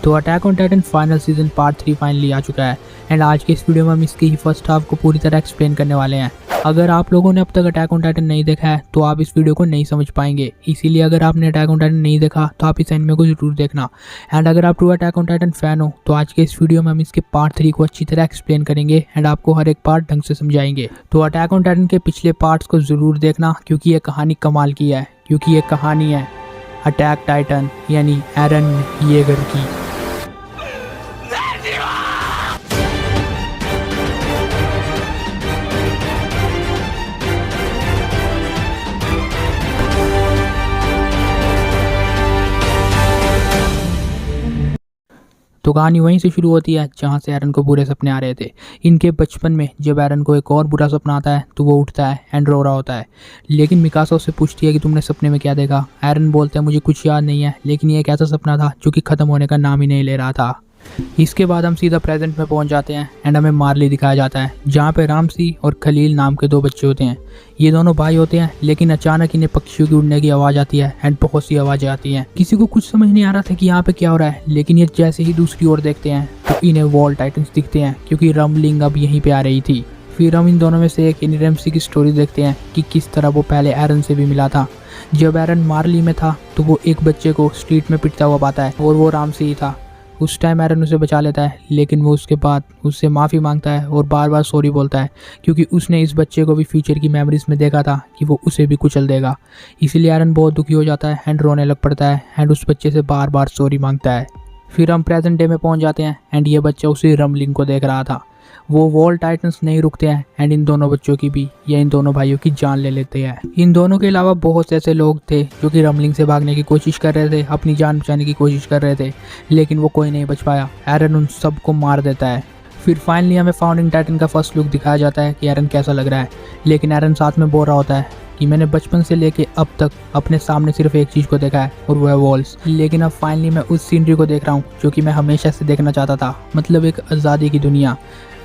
तो attack on Titan final season part 3 finally आ चुका है एंड आज के इस वीडियो में हम इसके ही फर्स्ट हाफ को पूरी तरह एक्सप्लेन करने वाले हैं। अगर आप लोगों ने अब तक अटैक ऑन टाइटन नहीं देखा है तो आप इस वीडियो को नहीं समझ पाएंगे, इसीलिए अगर आपने अटैक ऑन टाइटन नहीं देखा तो आप इस एनिमे को जरूर देखना। एंड अगर आप true attack on Titan fan हो तो आज के इस वीडियो में हम इसके पार्ट 3 को अच्छी तरह एक्सप्लेन करेंगे एंड आपको हर एक पार्ट ढंग से समझाएंगे। तो अटैक ऑन टाइटन के पिछले पार्ट्स को जरूर देखना क्योंकि ये कहानी कमाल की है, क्योंकि ये कहानी है अटैक टाइटन यानी एरन येगर की। तो कहानी वहीं से शुरू होती है जहां से एरन को बुरे सपने आ रहे थे। इनके बचपन में जब एरन को एक और बुरा सपना आता है तो वो उठता है एंड रो रहा होता है, लेकिन मिकासा उससे पूछती है कि तुमने सपने में क्या देखा। एरन बोलता है मुझे कुछ याद नहीं है, लेकिन ये एक ऐसा सपना था जो कि खत्म होने का नाम ही नहीं ले रहा था। इसके बाद हम सीधा प्रेजेंट में पहुंच जाते हैं एंड हमें मार्ली दिखाया जाता है जहाँ पे रामसी और खलील नाम के दो बच्चे होते हैं। ये दोनों भाई होते हैं, लेकिन अचानक इन्हें पक्षियों की उड़ने की आवाज़ आती है एंड बहुत सी आवाज़ें आती हैं। किसी को कुछ समझ नहीं आ रहा था कि यहाँ पे क्या हो रहा है, लेकिन ये जैसे ही दूसरी ओर देखते हैं तो इन्हें वॉल टाइटन्स दिखते हैं क्योंकि रम्बलिंग अब यहीं पे आ रही थी। फिर हम इन दोनों में से एक रामसी की स्टोरी देखते हैं कि किस तरह वो पहले एरन से भी मिला था। जब एरन मार्ली में था तो वो एक बच्चे को स्ट्रीट में पिटता हुआ पाता है और वो रामसी ही था। उस टाइम एरन उसे बचा लेता है, लेकिन वो उसके बाद उससे माफ़ी मांगता है और बार बार सॉरी बोलता है क्योंकि उसने इस बच्चे को भी फ्यूचर की मेमोरीज में देखा था कि वो उसे भी कुचल देगा। इसीलिए एरन बहुत दुखी हो जाता है एंड रोने लग पड़ता है एंड उस बच्चे से बार बार सॉरी मांगता है। फिर हम प्रेजेंट डे में पहुंच जाते हैं एंड ये बच्चा उसी रम्बलिंग को देख रहा था। वो वॉल टाइटन्स नहीं रुकते हैं एंड इन दोनों बच्चों की भी या इन दोनों भाइयों की जान ले लेते हैं। इन दोनों के अलावा बहुत से ऐसे लोग थे जो कि रम्बलिंग से भागने की कोशिश कर रहे थे, अपनी जान बचाने की कोशिश कर रहे थे, लेकिन वो कोई नहीं बच पाया। एरन उन सबको मार देता है। फिर फाइनली हमें फाउंडिंग टाइटन का फर्स्ट लुक दिखाया जाता है कि एरन कैसा लग रहा है, लेकिन एरन साथ में बोल रहा होता है कि मैंने बचपन से लेके अब तक अपने सामने सिर्फ एक चीज़ को देखा है और वो है वॉल्स, लेकिन अब फाइनली मैं उस सीनरी को देख रहा हूँ जो कि मैं हमेशा से देखना चाहता था, मतलब एक आज़ादी की दुनिया।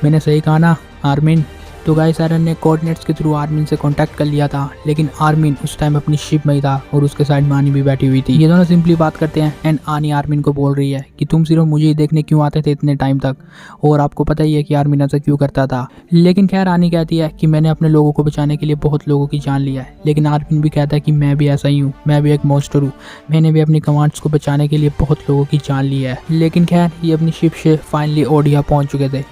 मैंने सही कहा ना आर्मिन? तो गाइस एरन ने कोऑर्डिनेट्स के थ्रू आर्मिन से कांटेक्ट कर लिया था, लेकिन आर्मिन उस टाइम अपनी शिप में ही था और उसके साइड में आनी भी बैठी हुई थी। ये दोनों सिंपली बात करते हैं एंड आनी आर्मिन को बोल रही है कि तुम सिर्फ मुझे ही देखने क्यों आते थे इतने टाइम तक, और आपको पता ही है कि आर्मिन ऐसा क्यों करता था। लेकिन खैर आनी कहती है कि मैंने अपने लोगों को बचाने के लिए बहुत लोगों की जान लिया है, लेकिन आर्मिन भी कहता है कि मैं भी ऐसा ही हूँ, मैं भी एक मॉन्स्टर हूँ, मैंने भी अपनी कमांड्स को बचाने के लिए बहुत लोगों की जान ली है। लेकिन खैर ये अपनी शिप से फाइनली ओडिया पहुँच चुके थे।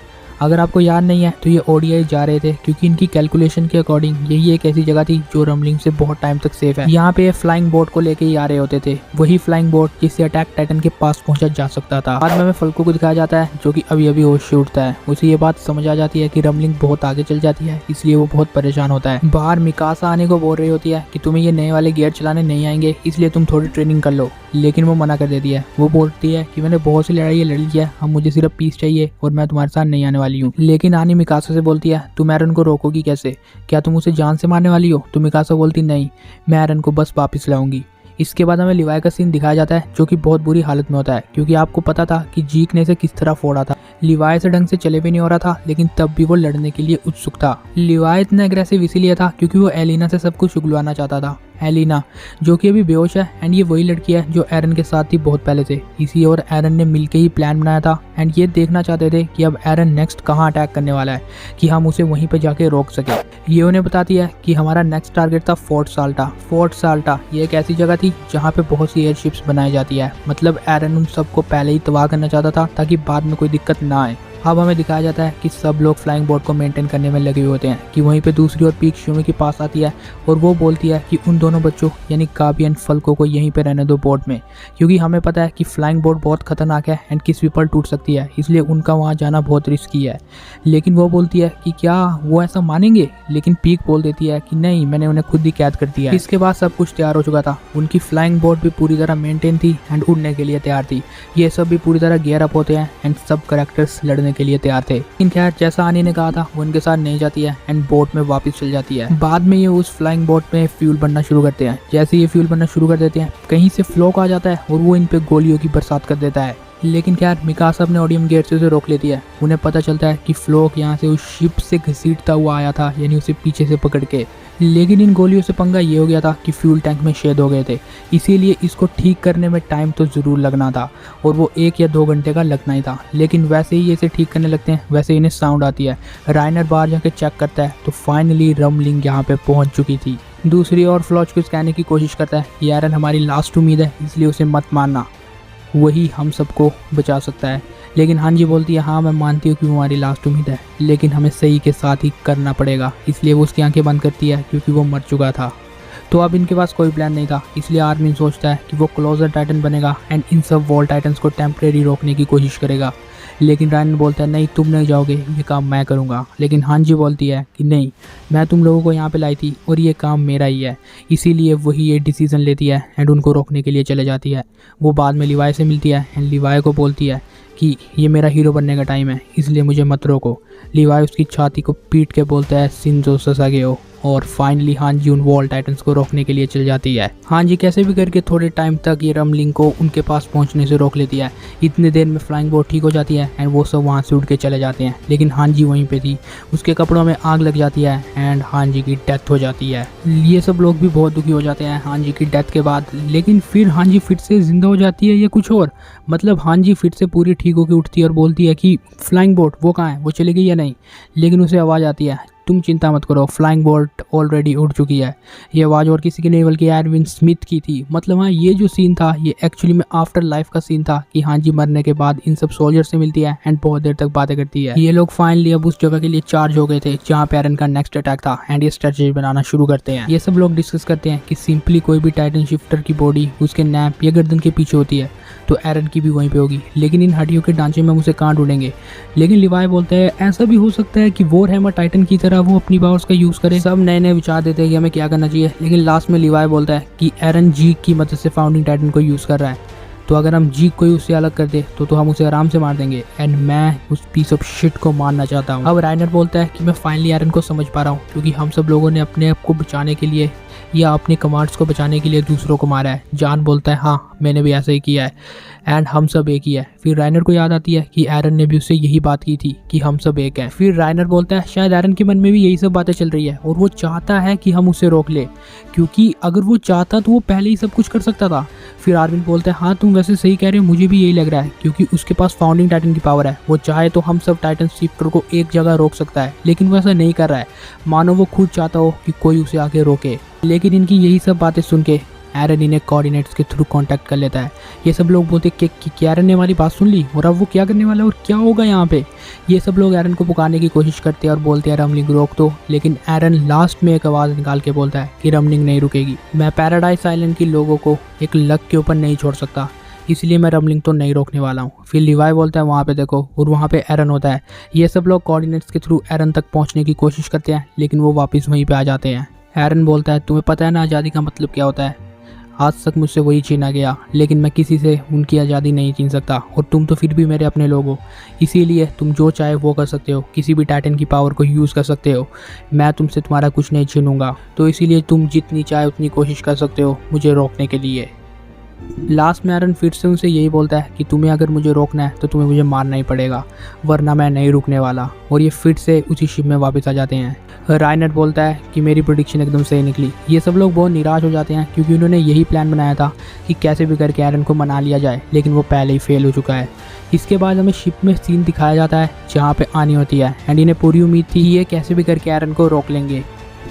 अगर आपको याद नहीं है तो ये ओडियाई जा रहे थे क्योंकि इनकी कैलकुलेशन के अकॉर्डिंग यही एक ऐसी जगह थी जो रम्बलिंग से बहुत टाइम तक सेफ है। यहाँ पे फ्लाइंग बोट को लेके ही आ रहे होते थे, वही फ्लाइंग बोट जिससे अटैक टाइटन के पास पहुंचा जा सकता था। बाद में हमें फल्को को दिखाया जाता है जो कि अभी अभी होश से उठता है। उसे ये बात समझ आ जाती है कि रम्बलिंग बहुत आगे चल जाती है, इसलिए वो बहुत परेशान होता है। बाहर मिकासा आने को बोल रही होती है कि तुम्हें ये नए वाले गियर चलाने नहीं आएंगे, इसलिए तुम थोड़ी ट्रेनिंग कर लो, लेकिन वो मना कर देती है। वो बोलती है कि मैंने बहुत सी लड़ाई लड़ ली है, अब मुझे सिर्फ पीस चाहिए और मैं तुम्हारे साथ नहीं आने वाली हूँ। लेकिन आनी मिकासा से बोलती है तुम एरन को रोकोगी कैसे, क्या तुम उसे जान से मारने वाली हो? तो मिकासा बोलती नहीं, मैं एरन को बस वापस लाऊंगी। इसके बाद हमें लिवाई का सीन दिखाया जाता है जो कि बहुत बुरी हालत में होता है क्योंकि आपको पता था कि जीक ने से किस तरह फोड़ा था। लिवाई से ढंग से चले भी नहीं हो रहा था, लेकिन तब भी वो लड़ने के लिए उत्सुक था। लिवाई इतना एग्रेसिव इसीलिए था क्योंकि वो एलिना से सब कुछ उगलवाना चाहता था। एलिना जो कि अभी बेहोश है एंड ये वही लड़की है जो एरन के साथ थी बहुत पहले से। इसी और एरन ने मिलके ही प्लान बनाया था एंड ये देखना चाहते थे कि अब एरन नेक्स्ट कहाँ अटैक करने वाला है कि हम उसे वहीं पे जाके रोक सके। ये उन्हें बताती है कि हमारा नेक्स्ट टारगेट था फोर्ट साल्टा। फोर्ट साल्टा ये एक ऐसी जगह थी जहाँ पे बहुत सी एयरशिप्स बनाई जाती है, मतलब एरन उन सबको पहले ही तबाह करना चाहता था ताकि बाद में कोई दिक्कत ना आए। अब हमें दिखाया जाता है कि सब लोग फ्लाइंग बोट को मेंटेन करने में लगे हुए होते हैं कि वहीं पे दूसरी ओर पीक शूमी के पास आती है और वो बोलती है कि उन दोनों बच्चों यानी काबी एंड फल्को को यहीं पे रहने दो बोट में, क्योंकि हमें पता है कि फ्लाइंग बोट बहुत खतरनाक है एंड किसी भी पल टूट सकती है, इसलिए उनका वहाँ जाना बहुत रिस्की है। लेकिन वो बोलती है कि क्या वो ऐसा मानेंगे, लेकिन पीक बोल देती है कि नहीं, मैंने उन्हें खुद ही कैद कर दिया। इसके बाद सब कुछ तैयार हो चुका था, उनकी फ्लाइंग बोट भी पूरी तरह मेंटेन थी एंड उड़ने के लिए तैयार थी। ये सब भी पूरी तरह गियर अप होते हैं एंड सब कैरेक्टर्स लड़ने के लिए तैयार थे। लेकिन खैर जैसा आनी ने कहा था वो उनके साथ नहीं जाती है एंड बोट में वापस चल जाती है। बाद में ये उस फ्लाइंग बोट में फ्यूल बनना शुरू करते हैं। जैसे ये फ्यूल बनना शुरू कर देते हैं कहीं से फ्लोक आ जाता है और वो इन पे गोलियों की बरसात कर देता है। लेकिन खैर मिकासा अपने ओडियम गेट से उसे रोक लेती है। उन्हें पता चलता है कि फ्लोक यहाँ से उस शिप से घसीटता हुआ आया था, यानी उसे पीछे से पकड़ के। लेकिन इन गोलियों से पंगा ये हो गया था कि फ्यूल टैंक में छेद हो गए थे, इसीलिए इसको ठीक करने में टाइम तो ज़रूर लगना था और वो 1 या 2 घंटे का लगना ही था। लेकिन वैसे ही इसे ठीक करने लगते हैं वैसे इन्हें साउंड आती है। राइनर बाहर जाके चेक करता है तो फाइनली रमलिंग यहाँ पे पहुँच चुकी थी। दूसरी ओर फ्लॉच को कहने की कोशिश करता है कि एरन हमारी लास्ट उम्मीद है, इसलिए उसे मत मारना, वही हम सबको बचा सकता है। लेकिन हांजी बोलती है हाँ मैं मानती हूँ कि वो हमारी लास्ट उम्मीद है, लेकिन हमें सही के साथ ही करना पड़ेगा। इसलिए वो उसकी आंखें बंद करती है क्योंकि वो मर चुका था। तो अब इनके पास कोई प्लान नहीं था, इसलिए आर्मिन सोचता है कि वो क्लोजर टाइटन बनेगा एंड इन सब वॉल टाइटन्स को टेम्परेरी रोकने की कोशिश करेगा। लेकिन रायन बोलता है नहीं तुम नहीं जाओगे, ये काम मैं करूँगा। लेकिन हांजी बोलती है कि नहीं, मैं तुम लोगों को यहाँ पे लाई थी और ये काम मेरा ही है। इसीलिए वही ये डिसीज़न लेती है एंड उनको रोकने के लिए चले जाती है। वो बाद में लिवाई से मिलती है एंड लिवाई को बोलती है कि ये मेरा हीरो बनने का टाइम है, इसलिए मुझे मत रोको। लिवाई उसकी छाती को पीट के बोलता है शिंजो ससागेओ। और फाइनली हांजी उन वॉल टाइटन्स को रोकने के लिए चल जाती है। हांजी कैसे भी करके थोड़े टाइम तक ये रमलिंग को उनके पास पहुंचने से रोक लेती है। इतने देर में फ्लाइंग बोट ठीक हो जाती है एंड वो सब वहां से उड़ के चले जाते हैं। लेकिन हांजी वहीं पे थी, उसके कपड़ों में आग लग जाती है एंड हांजी की डेथ हो जाती है। ये सब लोग भी बहुत दुखी हो जाते हैं हांजी की डेथ के बाद। लेकिन फिर हांजी फिर से जिंदा हो जाती है या कुछ और, मतलब हांजी फिर से पूरी ठीक होकर उठती है और बोलती है कि फ्लाइंग बोट वो कहाँ है, वो चली गई या नहीं। लेकिन उसे आवाज़ आती है तुम चिंता मत करो, फ्लाइंग बोट ऑलरेडी उड़ चुकी है। ये आवाज़ और किसी की नहीं बल्कि एडविन स्मिथ की थी। मतलब हाँ, ये जो सीन था ये एक्चुअली में आफ्टर लाइफ का सीन था कि हांजी मरने के बाद इन सब सोल्जर से मिलती है एंड बहुत देर तक बातें करती है। ये लोग फाइनली अब उस जगह के लिए चार्ज हो गए थे जहाँ पे एरन का नेक्स्ट अटैक था एंड ये स्ट्रेटजी बनाना शुरू करते हैं। ये सब लोग डिस्कस करते हैं कि सिंपली कोई भी टाइटन शिफ्टर की बॉडी उसके नैप या गर्दन के पीछे होती है तो एरन की भी वहीं पे होगी, लेकिन इन हड्डियों के ढांचे में हम उसे कहाँ ढूंढेंगे। लेकिन लिवाई बोलते हैं ऐसा भी हो सकता है कि वॉर हैमर टाइटन की तरह वो अपनी पावर्स का यूज़ करे। सब नए नए विचार देते हैं कि हमें क्या करना चाहिए। लेकिन लास्ट में लिवाई बोलता है कि एरन जीक की मदद से फाउंडिंग टाइटन को यूज़ कर रहा है, तो अगर हम जीक को ही उससे अलग कर दे तो हम उसे आराम से मार देंगे एंड मैं उस पीस ऑफ शिट को मारना चाहता हूँ। अब राइनर बोलता है कि मैं फाइनली एरन को समझ पा रहा हूँ, क्योंकि हम सब लोगों ने अपने आप को बचाने के लिए या अपने कमांड्स को बचाने के लिए दूसरों को मारा है। जान बोलता है हाँ मैंने भी ऐसा ही किया है एंड हम सब एक ही है। फिर राइनर को याद आती है कि एरन ने भी उससे यही बात की थी कि हम सब एक हैं। फिर राइनर बोलता है शायद एरन के मन में भी यही सब बातें चल रही है और वो चाहता है कि हम उसे रोक ले, क्योंकि अगर वो चाहता तो वो पहले ही सब कुछ कर सकता था। फिर आर्विन बोलता है हाँ तुम वैसे सही कह रहे हो, मुझे भी यही लग रहा है, क्योंकि उसके पास फाउंडिंग टाइटन की पावर है। वो चाहे तो हम सब टाइटन शिफ्टर को एक जगह रोक सकता है, लेकिन वो ऐसा नहीं कर रहा है, मानो वो खुद चाहता हो कि कोई उसे आके रोके। लेकिन इनकी यही सब बातें सुन के एरन इन्हें कोऑर्डिनेट्स के थ्रू कांटेक्ट कर लेता है। ये सब लोग बोलते कि एरन ने हमारी बात सुन ली और अब वो क्या करने वाला है और क्या होगा यहाँ पे। ये सब लोग एरन को पुकारने की कोशिश करते हैं और बोलते हैं रमलिंग रोक दो, लेकिन एरन लास्ट में एक आवाज़ निकाल के बोलता है कि रमलिंग नहीं रुकेगी। मैं पैराडाइज आइलैंड के लोगों को एक लक के ऊपर नहीं छोड़ सकता, इसलिए मैं रमलिंग तो नहीं रोकने वाला हूँ। फिर लिवाई बोलता है वहाँ पे देखो, और वहाँ पे एरन होता है। ये सब लोग कोऑर्डिनेट्स के थ्रू एरन तक पहुँचने की कोशिश करते हैं, लेकिन वो वापस वहीं पे आ जाते हैं। एरन बोलता है तुम्हें पता है ना आज़ादी का मतलब क्या होता है, आज तक मुझसे वही छीना गया, लेकिन मैं किसी से उनकी आज़ादी नहीं छीन सकता, और तुम तो फिर भी मेरे अपने लोग हो, इसीलिए तुम जो चाहे वो कर सकते हो, किसी भी टाइटन की पावर को यूज़ कर सकते हो। मैं तुमसे तुम्हारा कुछ नहीं छीनूंगा, तो इसीलिए तुम जितनी चाहे उतनी कोशिश कर सकते हो मुझे रोकने के लिए। लास्ट में एरन फिर से उनसे यही बोलता है कि तुम्हें अगर मुझे रोकना है तो तुम्हें मुझे मारना ही पड़ेगा, वरना मैं नहीं रुकने वाला। और ये फिर से उसी शिप में वापस आ जाते हैं। राइनर बोलता है कि मेरी प्रेडिक्शन एकदम सही निकली। ये सब लोग बहुत निराश हो जाते हैं, क्योंकि उन्होंने यही प्लान बनाया था कि कैसे भी करके एरन को मना लिया जाए, लेकिन वो पहले ही फेल हो चुका है। इसके बाद हमें शिप में सीन दिखाया जाता है जहाँ पे आनी होती है एंड इन्हें पूरी उम्मीद थी ये कैसे भी करके एरन को रोक लेंगे।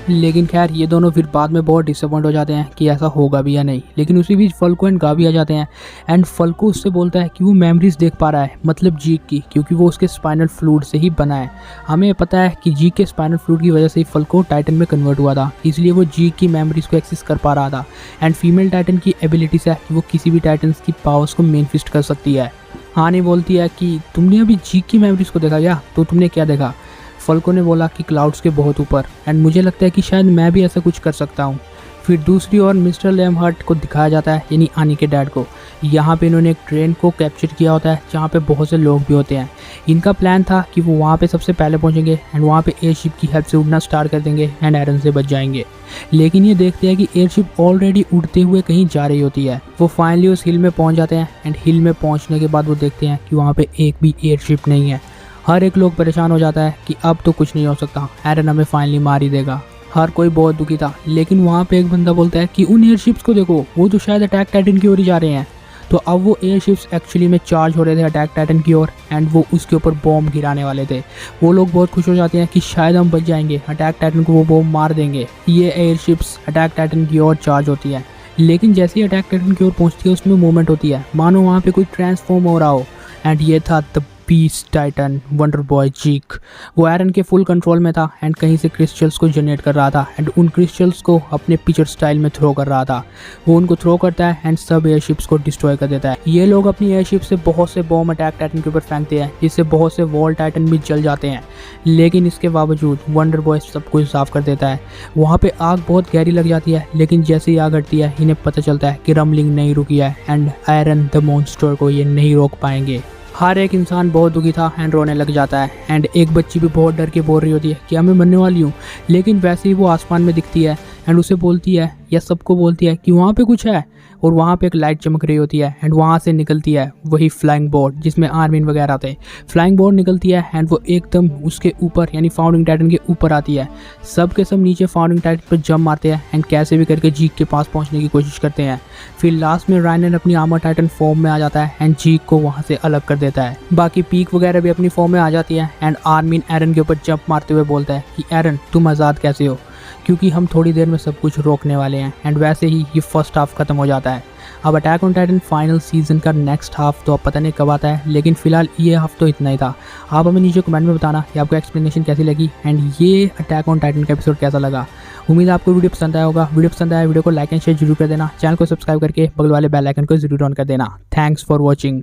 लेकिन खैर ये दोनों फिर बाद में बहुत डिसअपॉइंट हो जाते हैं कि ऐसा होगा भी या नहीं। लेकिन उसी बीच फल्को एंड गावी आ जाते हैं एंड फल्को उससे बोलता है कि वो मेमोरीज देख पा रहा है, मतलब जीक की, क्योंकि वो उसके स्पाइनल फ्लूइड से ही बना है। हमें पता है कि जीक के स्पाइनल फ्लूइड की वजह से ही फल्को टाइटन में कन्वर्ट हुआ था, इसलिए वो जीक की मेमोरीज को एक्सेस कर पा रहा था। एंड फीमेल टाइटन की एबिलिटी से कि वो किसी भी टाइटन की पावर्स को मैनिफेस्ट कर सकती है। हानी बोलती है कि तुमने अभी जीक की मेमोरीज को देखा क्या, तो तुमने क्या देखा। फल्को ने बोला कि क्लाउड्स के बहुत ऊपर, एंड मुझे लगता है कि शायद मैं भी ऐसा कुछ कर सकता हूँ। फिर दूसरी ओर मिस्टर लेमहर्ट को दिखाया जाता है, यानी आनी के डैड को। यहाँ पे इन्होंने एक ट्रेन को कैप्चर किया होता है जहाँ पे बहुत से लोग भी होते हैं। इनका प्लान था कि वो वहाँ पे सबसे पहले पहुँचेंगे एंड वहाँ पे एयरशिप की हेल्प से उड़ना स्टार्ट कर देंगे एंड एरन से बच जाएंगे। लेकिन ये देखते हैं कि एयरशिप ऑलरेडी उड़ते हुए कहीं जा रही होती है। वो फाइनली उस हिल में पहुँच जाते हैं एंड हिल में पहुँचने के बाद वो देखते हैं कि वहाँ पे एक भी एयरशिप नहीं है। हर एक लोग परेशान हो जाता है कि अब तो कुछ नहीं हो सकता, एरन हमें फाइनली मार ही देगा। हर कोई बहुत दुखी था, लेकिन वहाँ पे एक बंदा बोलता है कि उन एयरशिप्स को देखो, वो तो शायद अटैक टाइटन की ओर ही जा रहे हैं। तो अब वो एयरशिप्स एक्चुअली में चार्ज हो रहे थे अटैक टाइटन की ओर एंड वो उसके ऊपर बॉम्ब गिराने वाले थे। वो लोग बहुत खुश हो जाते हैं कि शायद हम बच जाएंगे, अटैक टाइटन को वो बॉम्ब मार देंगे। ये एयरशिप्स अटैक टाइटन की ओर चार्ज होती है, लेकिन जैसे ही अटैक टाइटन की ओर पहुँचती है उसमें मूवमेंट होती है, मानो वहाँ पे कोई ट्रांसफॉर्म हो रहा हो। एंड ये था the beast Titan wonder boy जीक। वो एरन के फुल कंट्रोल में था एंड कहीं से क्रिस्टल्स को जनरेट कर रहा था एंड उन क्रिस्टल्स को अपने पिक्चर स्टाइल में थ्रो कर रहा था। वो उनको थ्रो करता है एंड सब एयरशिप्स को डिस्ट्रॉय कर देता है। ये लोग अपनी एयरशिप से बहुत से बॉम्ब अटैक टाइटन के ऊपर फेंकते हैं, जिससे बहुत से वॉल टाइटन भी जल जाते हैं। लेकिन इसके बावजूद वंडर बॉय सब कुछ साफ कर देता है। वहाँ पे आग बहुत गहरी लग जाती है, लेकिन जैसे ही आग हटती है इन्हें पता चलता है कि रमलिंग नहीं रुकी है एंड एरन द मॉन्स्टर को ये नहीं रोक पाएंगे। हर एक इंसान बहुत दुखी था एंड रोने लग जाता है एंड एक बच्ची भी बहुत डर के बोल रही होती है कि मैं मरने वाली हूँ। लेकिन वैसे ही वो आसमान में दिखती है एंड उसे बोलती है या सबको बोलती है कि वहाँ पे कुछ है, और वहाँ पे एक लाइट चमक रही होती है एंड वहाँ से निकलती है वही फ्लाइंग बोर्ड जिसमें आर्मिन वगैरह थे। फ्लाइंग बोर्ड निकलती है एंड वो एकदम उसके ऊपर यानी फाउंडिंग टाइटन के ऊपर आती है। सब के सब नीचे फाउंडिंग टाइटन पर जंप मारते हैं एंड कैसे भी करके जीक के पास पहुँचने की कोशिश करते हैं। फिर लास्ट में रायनर अपनी आर्मर टाइटन फॉर्म में आ जाता है एंड जीक को वहाँ से अलग कर देता है। बाकी पीक वगैरह भी अपनी फॉर्म में आ जाती है एंड आर्मिन एरन के ऊपर जंप मारते हुए बोलता है कि एरन तुम आज़ाद कैसे हो, क्योंकि हम थोड़ी देर में सब कुछ रोकने वाले हैं। एंड वैसे ही ये फर्स्ट हाफ खत्म हो जाता है। अब attack on Titan final season का नेक्स्ट हाफ तो अब पता नहीं कब आता है, लेकिन फिलहाल ये हाफ तो इतना ही था। आप हमें नीचे कमेंट में बताना कि आपको एक्सप्लेनेशन कैसी लगी एंड ये अटैक ऑन टाइटन का एपिसोड कैसा लगा। उम्मीद है आपको वीडियो पसंद आया होगा। वीडियो पसंद आया वीडियो को लाइक एंड शेयर जरूर कर देना। चैनल को सब्सक्राइब करके बगल वाले बेल आइकन को जरूर ऑन कर देना। Thanks for watching.